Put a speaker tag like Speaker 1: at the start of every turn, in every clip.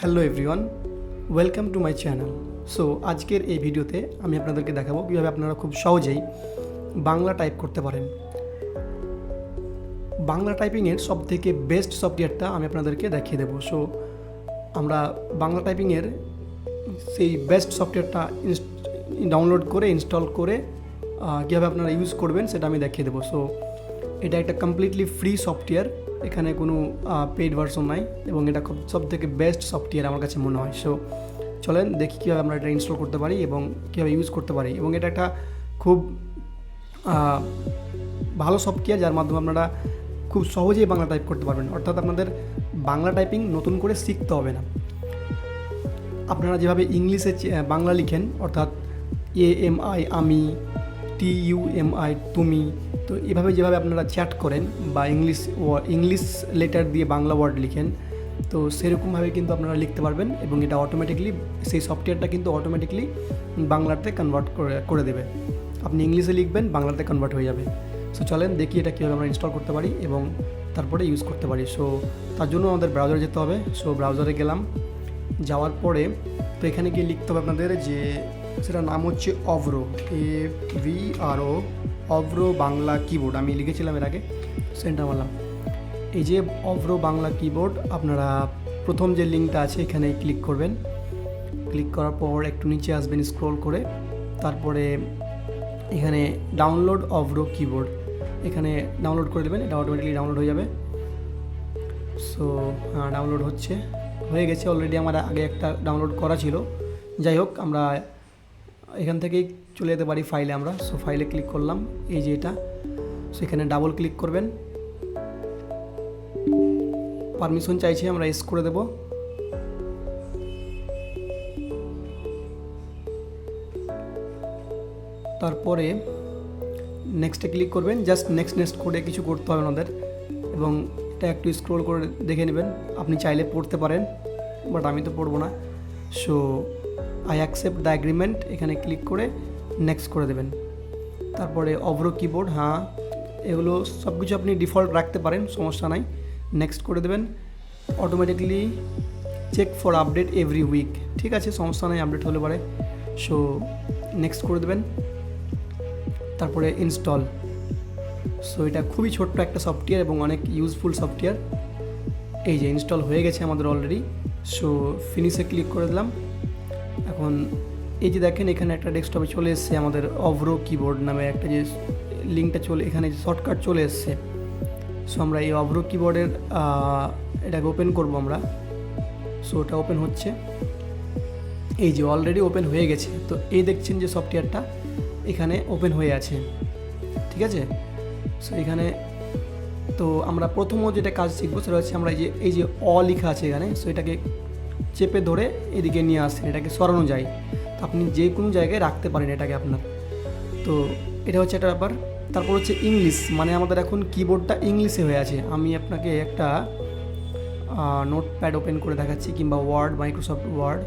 Speaker 1: Hello everyone, welcome to my channel. So আজকের এই ভিডিওতে আমি আপনাদেরকে দেখাবো কীভাবে আপনারা খুব সহজেই বাংলা টাইপ করতে পারেন। বাংলা টাইপিংয়ের সবথেকে বেস্ট সফটওয়্যারটা আমি আপনাদেরকে দেখিয়ে দেবো। সো আমরা বাংলা টাইপিংয়ের সেই বেস্ট সফটওয়্যারটা ডাউনলোড করে ইনস্টল করে কীভাবে আপনারা ইউজ করবেন সেটা আমি দেখিয়ে দেবো। সো এটা একটা কমপ্লিটলি ফ্রি সফটওয়্যার, এখানে কোনো পেইড ভার্সন নাই এবং এটা খুব সবথেকে বেস্ট সফটওয়্যার আমার কাছে মনে হয়। সো চলেন দেখি কীভাবে আমরা এটা ইনস্টল করতে পারি এবং কীভাবে ইউজ করতে পারি। এবং এটা একটা খুব ভালো সফটওয়্যার যার মাধ্যমে আপনারা খুব সহজেই বাংলা টাইপ করতে পারবেন, অর্থাৎ আপনাদের বাংলা টাইপিং নতুন করে শিখতে হবে না। আপনারা যেভাবে ইংলিশে বাংলা লিখেন, অর্থাৎ AMI আমি, TUMI তুমি, তো এভাবে যেভাবে আপনারা চ্যাট করেন বা ইংলিশ লেটার দিয়ে বাংলা ওয়ার্ড লিখেন, তো সেরকমভাবে কিন্তু আপনারা লিখতে পারবেন এবং এটা অটোমেটিকলি সেই সফটওয়্যারটা কিন্তু অটোমেটিকলি বাংলাতে কনভার্ট করে দেবে। আপনি ইংলিশে লিখবেন, বাংলাতে কনভার্ট হয়ে যাবে। সো চলেন দেখি এটা কীভাবে আমরা ইনস্টল করতে পারি এবং তারপরে ইউজ করতে পারি। সো তার জন্য আমাদের ব্রাউজারে যেতে হবে। সো ব্রাউজারে গেলাম, যাওয়ার পরে তো এখানে গিয়ে লিখতে হবে আপনাদের যে সেটার নাম হচ্ছে অভ্রো, AVRO, অভ্রো বাংলা কিবোর্ড। আমি লিখেছিলাম এর আগে, সেন্টার মারলাম। এই যে অভ্রো বাংলা কিবোর্ড, আপনারা প্রথম যে লিঙ্কটা আছে এখানে ক্লিক করবেন। ক্লিক করার পর একটু নিচে আসবেন স্ক্রল করে, তারপরে এখানে ডাউনলোড অভ্রো কিবোর্ড, এখানে ডাউনলোড করে দেবেন। এটা অটোমেটিকলি ডাউনলোড হয়ে যাবে। সো ডাউনলোড হয়ে গেছে অলরেডি। আমার আগে একটা ডাউনলোড করা ছিল। যাই হোক, আমরা এখান থেকেই চলে যেতে পারি ফাইলে আমরা। সো ফাইলে ক্লিক করলাম, এই যে এটা। সো এখানে ডাবল ক্লিক করবেন, পারমিশন চাইছে, আমরা এস করে দেব। তারপরে নেক্সটে ক্লিক করবেন। জাস্ট নেক্সট করে কিছু করতে হবে আমাদের, এবং এটা একটু স্ক্রল করে দেখে নেবেন। আপনি চাইলে পড়তে পারেন, বাট আমি তো পড়বো না। So I accept the agreement, এখানে ক্লিক করে নেক্সট করে দেবেন। তারপরে অভ্রো কিবোর্ড, হ্যাঁ এগুলো সব কিছু আপনি ডিফল্ট রাখতে পারেন, সমস্যা নাই। নেক্সট করে দেবেন। Automatically check for update every week, ঠিক আছে, সমস্যা নাই, আপডেট হলে পারে। সো নেক্সট করে দেবেন। তারপরে ইনস্টল। সো এটা খুবই ছোট্ট একটা সফটওয়্যার এবং অনেক ইউজফুল সফটওয়্যার। এই যে ইনস্টল হয়ে গেছে আমাদের অলরেডি। সো ফিনিশে ক্লিক করে দিলাম। এখন এই যে দেখেন এখানে একটা ডেস্কটপে চলে এসছে আমাদের অভ্রো কিবোর্ড নামে একটা যে লিঙ্কটা এখানে যে শর্টকাট চলে এসছে। সো আমরা এই অভ্রো কিবোর্ডের এটাকে ওপেন করব আমরা। সো ওটা ওপেন হচ্ছে, এই যে অলরেডি ওপেন হয়ে গেছে। তো এই দেখছেন যে সফটওয়্যারটা এখানে ওপেন হয়ে আছে, ঠিক আছে। সো এখানে তো আমরা প্রথমত যেটা কাজ শিখবো সেটা হচ্ছে আমরা এই যে লেখা আছে এখানে, সো এটাকে চেপে ধরে এদিকে নিয়ে আসেন, এটাকে সরানো যায়। তো আপনি যে কোনো জায়গায় রাখতে পারেন এটাকে আপনার। তো এটা হচ্ছে একটা ব্যাপার। তারপর হচ্ছে ইংলিশ, মানে আমাদের এখন কিবোর্ডটা ইংলিশে হয়ে আছে। আমি আপনাকে একটা নোটপ্যাড ওপেন করে দেখাচ্ছি, কিংবা Word, Microsoft Word.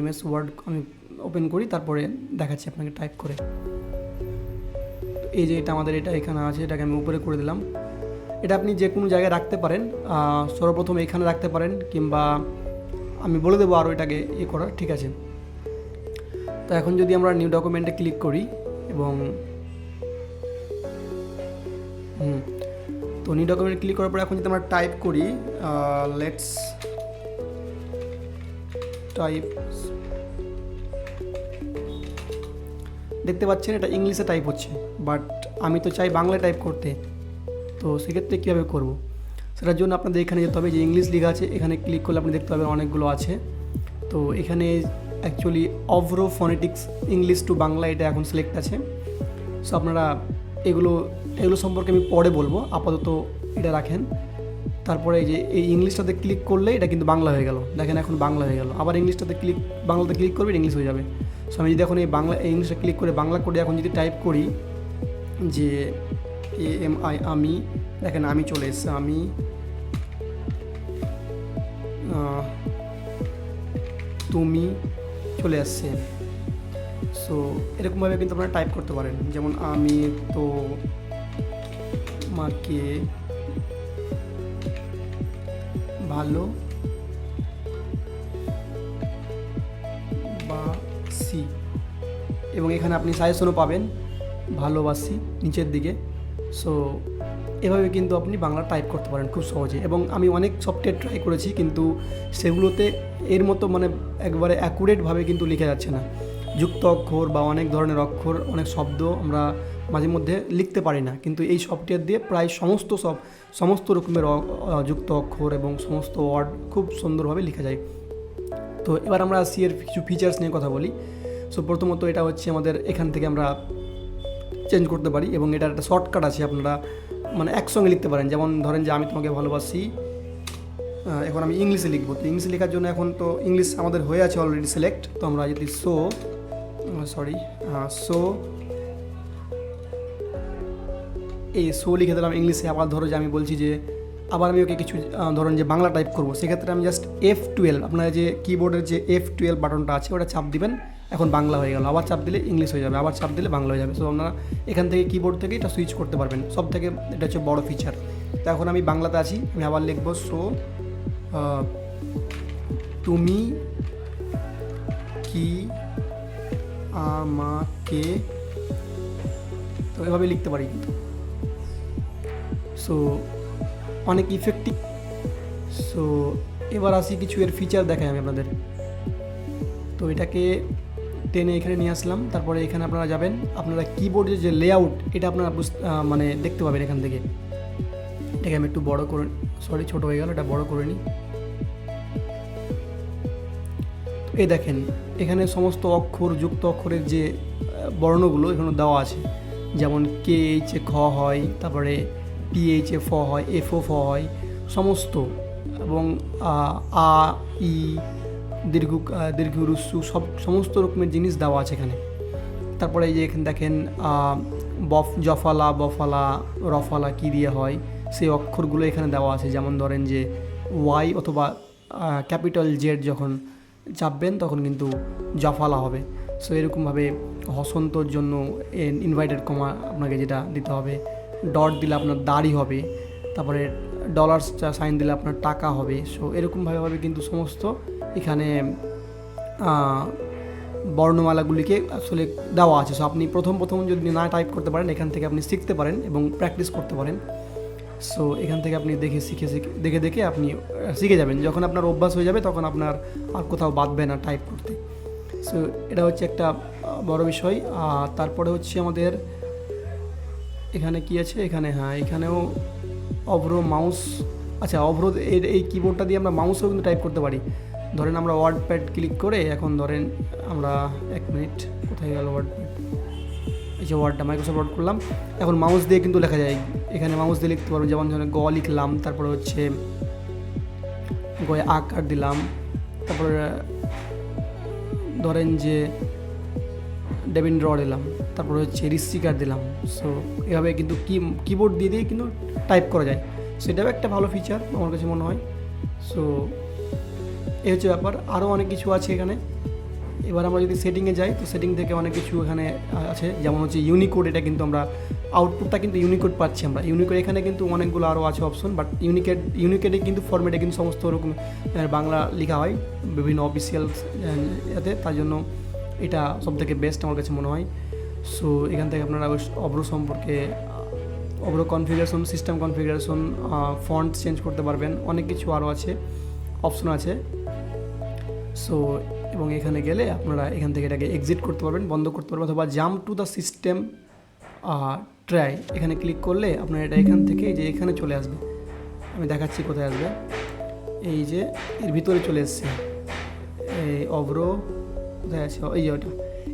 Speaker 1: MS Word আমি ওপেন করি, তারপরে দেখাচ্ছি আপনাকে টাইপ করে। এই যে এটা আমাদের এটা এখানে আছে, এটাকে আমি উপরে করে দিলাম। এটা আপনি যে কোনো জায়গায় রাখতে পারেন, সর্বপ্রথম এখানে রাখতে পারেন, কিংবা আমি বলে দেবো আরও এটাকে করার, ঠিক আছে। তো এখন যদি আমরা নিউ ডকুমেন্টে ক্লিক করি এবং তো নিউ ডকুমেন্টে ক্লিক করার পর এখন যদি আমরা টাইপ করি, লেটস টাইপ, দেখতে পাচ্ছেন এটা ইংলিশে টাইপ হচ্ছে, বাট আমি তো চাই বাংলায় টাইপ করতে। তো সেক্ষেত্রে কীভাবে করব, সেটার জন্য আপনাদের এখানে যেতে হবে। যে ইংলিশ লেখা আছে এখানে ক্লিক করলে আপনি দেখতে পাবেন অনেকগুলো আছে। তো এখানে actually Avro phonetics English to Bangla এটা এখন সিলেক্ট আছে। সো আপনারা এগুলো সম্পর্কে আমি পরে বলবো, আপাতত এটা রাখেন। তারপরে এই ইংলিশটাতে ক্লিক করলে এটা কিন্তু বাংলা হয়ে গেল, দেখেন এখন বাংলা হয়ে গেল। আবার বাংলাতে ক্লিক করবেন, ইংলিশ হয়ে যাবে। সো আমি যদি এখন এই ইংলিশটা ক্লিক করে বাংলা করে এখন যদি টাইপ করি যে AMI আমি, দেখেন আমি চলে এসছে, আমি তুমি চলে আসছে। সো এরকমভাবে কিন্তু আপনারা টাইপ করতে পারেন, যেমন আমি তো আমাকে ভালোবাসি, এবং এখানে আপনি সাজেশনও পাবেন ভালোবাসি নিচের দিকে। সো এভাবে কিন্তু আপনি বাংলা টাইপ করতে পারেন খুব সহজে। এবং আমি অনেক সফটওয়্যার ট্রাই করেছি, কিন্তু সেগুলোতে এর মতো মানে একবারে অ্যাকুরেটভাবে কিন্তু লিখে যাচ্ছে না। যুক্ত অক্ষর বা অনেক ধরনের অক্ষর, অনেক শব্দ আমরা মাঝে মধ্যে লিখতে পারি না, কিন্তু এই সফটওয়্যার দিয়ে প্রায় সমস্ত রকমের যুক্ত অক্ষর এবং সমস্ত ওয়ার্ড খুব সুন্দরভাবে লেখা যায়। তো এবার আমরা আসি এর কিছু ফিচার্স নিয়ে কথা বলি। সো প্রথমত এটা হচ্ছে আমাদের এখান থেকে আমরা চেঞ্জ করতে পারি, এবং এটার একটা শর্টকাট আছে, আপনারা মানে একসঙ্গে লিখতে পারেন। যেমন ধরেন যে আমি তোমাকে ভালোবাসি, এখন আমি ইংলিশে লিখবো। তো ইংলিশে লেখার জন্য এখন তো ইংলিশ আমাদের হয়ে আছে অলরেডি সিলেক্ট। তো আমরা যদি সো এই সো লিখে দিলাম ইংলিশে। আবার ধরো যে আমি বলছি যে আবার আমি ওকে কিছু ধরুন যে বাংলা টাইপ করবো, সেক্ষেত্রে আমি জাস্ট F12, আপনার যে কিবোর্ডের যে F12 বাটনটা আছে ওটা চাপ দিবেন, এখন বাংলা হয়ে গেল। আবার চাপ দিলে ইংলিশ হয়ে যাবে, আবার চাপ দিলে বাংলা হয়ে যাবে। সো আপনারা এখান থেকে কিবোর্ড থেকে এটা সুইচ করতে পারবেন, সব থেকে এটা হচ্ছে বড় ফিচার। তো এখন আমি বাংলাতে আছি, আমি আবার লিখবো সো তুমি কি আমাকে, তো এভাবে লিখতে পারি। সো অনেক ইফেক্টিভ। সো এবার আসি কিছু এর ফিচার দেখাই আমি আপনাদের। তো এটাকে টেনে এখানে নিয়ে আসলাম, তারপরে এখানে আপনারা যাবেন, আপনারা কিবোর্ডের যে লেআউট এটা আপনারা মানে দেখতে পাবেন এখান থেকে। এটাকে আমি একটু বড় করে, সরি ছোটো হয়ে গেল, এটা বড় করে নিই। এই দেখেন এখানে সমস্ত অক্ষর, যুক্ত অক্ষরের যে বর্ণগুলো এখানে দেওয়া আছে, যেমন KH খ হয়, তারপরে PH ফ হয়, FO ফ হয় সমস্ত, এবং আ ই দীর্ঘ রুস্সু সমস্ত রকমের জিনিস দেওয়া আছে এখানে। তারপরে এই যে এখানে দেখেন জফালা, বফালা, রফালা কী দিয়ে হয় সেই অক্ষরগুলো এখানে দেওয়া আছে। যেমন ধরেন যে Y অথবা ক্যাপিটাল জেড যখন চাপবেন তখন কিন্তু জফালা হবে। সো এরকমভাবে হসন্তর জন্য ইনভাইটেড কমা আপনাকে যেটা দিতে হবে, ডট দিলে আপনার দাড়ি হবে, তারপরে ডলার সাইন দিলে আপনার টাকা হবে। সো এরকমভাবে কিন্তু সমস্ত এখানে বর্ণমালাগুলিকে আসলে দেওয়া আছে। সো আপনি প্রথম যদি না টাইপ করতে পারেন, এখান থেকে আপনি শিখতে পারেন এবং প্র্যাকটিস করতে পারেন। সো এখান থেকে আপনি দেখে আপনি শিখে যাবেন। যখন আপনার অভ্যাস হয়ে যাবে তখন আপনার আর কোথাও বাঁধবে না টাইপ করতে। সো এটা হচ্ছে একটা বড় বিষয়। আর তারপরে হচ্ছে আমাদের এখানে কি আছে, এখানেও অভ্র মাউস, আচ্ছা অভ্র এই কিবোর্ডটা দিয়ে আমরা মাউসেও কিন্তু টাইপ করতে পারি। ধরেন আমরা ওয়ার্ড প্যাড ক্লিক করে, এখন ধরেন আমরা 1 মিনিট, কোথায় গেল ওয়ার্ড প্যাড, এই যে ওয়ার্ডটা মাইক্রোসফট ওয়ার্ড করলাম, এখন মাউস দিয়ে কিন্তু লেখা যায়। এখানে মাউস দিয়ে লিখতে পারবো, যেমন ধরেন গ লিখলাম, তারপরে হচ্ছে গয়ে আকার দিলাম, তারপরে ধরেন যে ডেভিন ড্র দিলাম, তারপরে হচ্ছে রিস্টিকার দিলাম। সো এভাবে কিন্তু কিবোর্ড দিয়ে কিন্তু টাইপ করা যায়। সেটাও একটা ভালো ফিচার আমার কাছে মনে হয়। সো এই হচ্ছে ব্যাপার, আরও অনেক কিছু আছে এখানে। এবার আমরা যদি সেটিংয়ে যাই, তো সেটিং থেকে অনেক কিছু এখানে আছে, যেমন হচ্ছে ইউনিকোড। এটা কিন্তু আমরা আউটপুটটা কিন্তু ইউনিকোড পাচ্ছি আমরা। ইউনিকোড এখানে কিন্তু অনেকগুলো আরও আছে অপশন, বাট ইউনিকোডে কিন্তু ফরম্যাটে কিন্তু সমস্ত রকম বাংলা লেখা হয় বিভিন্ন অফিসিয়াল এতে, তার জন্য এটা সবথেকে বেস্ট আমার কাছে মনে হয়। সো এখান থেকে আপনারা অভ্র সম্পর্কে, Avro configuration, system configuration, font change করতে পারবেন, অনেক কিছু আরও আছে, অপশন আছে। সো এবং এখানে গেলে আপনারা এখান থেকে এটাকে এক্সিট করতে পারবেন, বন্ধ করতে পারবেন, অথবা jump to the system try এখানে ক্লিক করলে আপনার এটা এখান থেকে যে এখানে চলে আসবে। আমি দেখাচ্ছি কোথায় আসবে, এই যে এর ভিতরে চলে এসছে এই অভ্র, কোথায় আছে,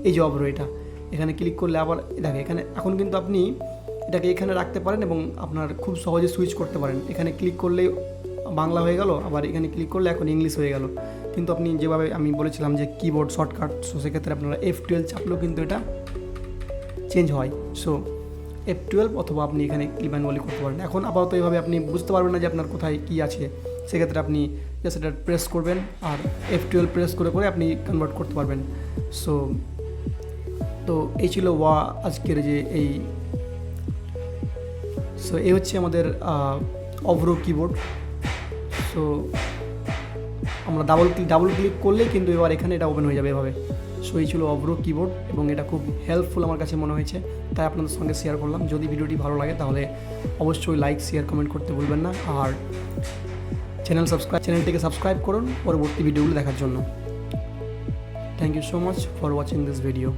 Speaker 1: এই যে অভ্র, এটা এখানে ক্লিক করলে আবার দেখে এখানে এখন কিন্তু আপনি এটাকে এখানে রাখতে পারেন এবং আপনার খুব সহজে সুইচ করতে পারেন। এখানে ক্লিক করলে বাংলা হয়ে গেল, আবার এখানে ক্লিক করলে এখন ইংলিশ হয়ে গেল। কিন্তু আপনি যেভাবে আমি বলেছিলাম যে কিবোর্ড শর্টকাট, সো সেক্ষেত্রে আপনারা F12 চাপলেও কিন্তু এটা চেঞ্জ হয়। সো F12 অথবা আপনি এখানে ক্লিক ম্যানুয়ালি করতে পারেন। এখন আপাতত এইভাবে আপনি বুঝতে পারবেন না যে আপনার কোথায় কী আছে, সেক্ষেত্রে আপনি জাস্ট এটা প্রেস করবেন আর F12 প্রেস করে আপনি কনভার্ট করতে পারবেন। সো তো এই ছিল আজকের যে এই সো এই হচ্ছে আমাদের অভ্রো কিবোর্ড। সো আমরা ডাবল ক্লিক করলেই কিন্তু এবার এখানে এটা ওপেন হয়ে যাবে এভাবে। সো এই ছিল অভ্রো কিবোর্ড এবং এটা খুব হেল্পফুল আমার কাছে মনে হয়েছে, তাই আপনাদের সঙ্গে শেয়ার করলাম। যদি ভিডিওটি ভালো লাগে তাহলে অবশ্যই লাইক, শেয়ার, কমেন্ট করতে ভুলবেন না। আর চ্যানেলটিকে সাবস্ক্রাইব করুন পরবর্তী ভিডিওগুলো দেখার জন্য। Thank you so much for watching this video.